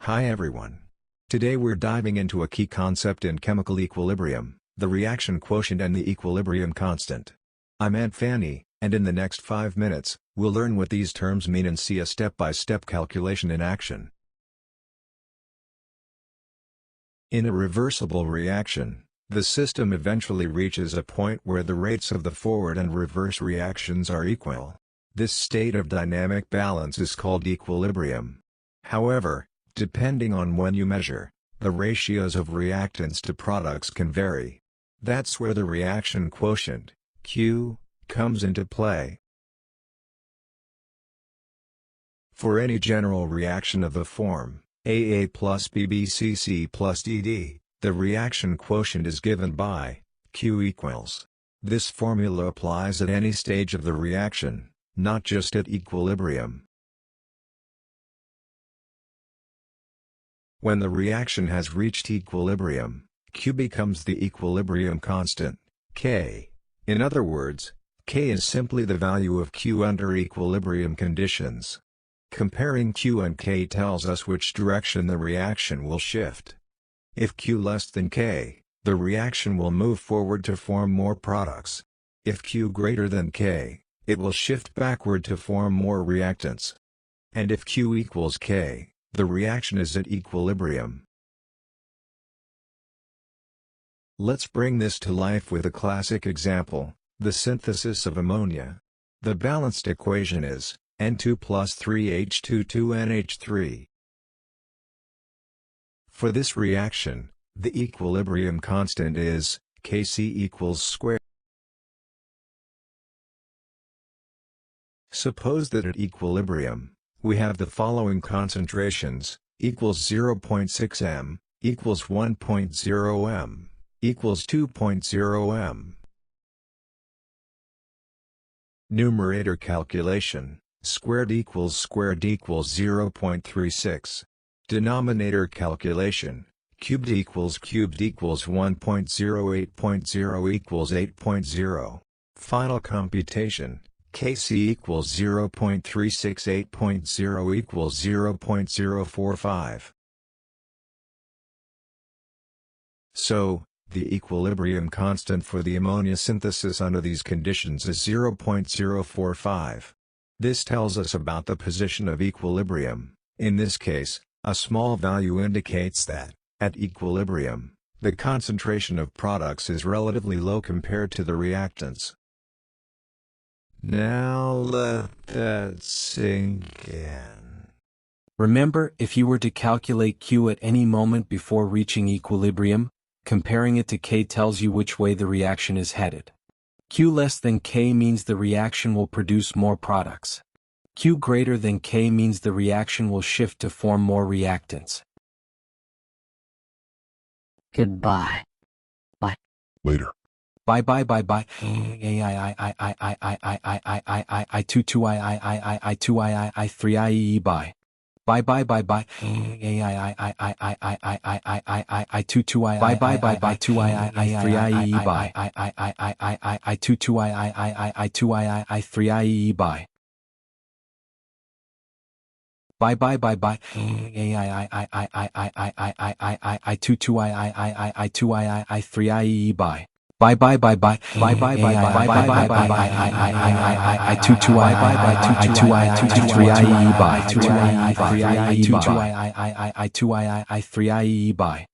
Hi everyone. Today we're diving into a key concept in chemical equilibrium, the reaction quotient and the equilibrium constant. I'm Aunt Fanny, and in the next 5 minutes, we'll learn what these terms mean and see a step-by-step calculation in action. In a reversible reaction, the system eventually reaches a point where the rates of the forward and reverse reactions are equal. This state of dynamic balance is called equilibrium. However, depending on when you measure, the ratios of reactants to products can vary. That's where the reaction quotient, Q, comes into play. For any general reaction of the form AA plus BBCC plus DD, the reaction quotient is given by Q equals. This formula applies at any stage of the reaction, not just at equilibrium. When the reaction has reached equilibrium, Q becomes the equilibrium constant, K. In other words, K is simply the value of Q under equilibrium conditions. Comparing Q and K tells us which direction the reaction will shift. If Q less than K, the reaction will move forward to form more products. If Q greater than K, it will shift backward to form more reactants. And if Q equals K, the reaction is at equilibrium. Let's bring this to life with a classic example, the synthesis of ammonia. The balanced equation is N2 plus 3H22NH3. For this reaction, the equilibrium constant is Kc equals square. Suppose that at equilibrium, we have the following concentrations, equals 0.6 m, equals 1.0 m, equals 2.0 m. Numerator calculation, squared equals 0.36. Denominator calculation, cubed equals 1.08.0 equals 8.0. Final computation, Kc equals 0.368.0 equals 0.045. So, the equilibrium constant for the ammonia synthesis under these conditions is 0.045. This tells us about the position of equilibrium. In this case, a small value indicates that, at equilibrium, the concentration of products is relatively low compared to the reactants. Now let that sink in. Remember, if you were to calculate Q at any moment before reaching equilibrium, comparing it to K tells you which way the reaction is headed. Q less than K means the reaction will produce more products. Q greater than K means the reaction will shift to form more reactants. Goodbye. Bye. Later. Bye. I 2 I 2 I 3 I bye. Bye. I 2 I 2 I 3 I bye. I 2 I 2 I 3 I bye. Bye. I 2 I 2 I 3 I bye. Bye. I 2 I 3 I bye.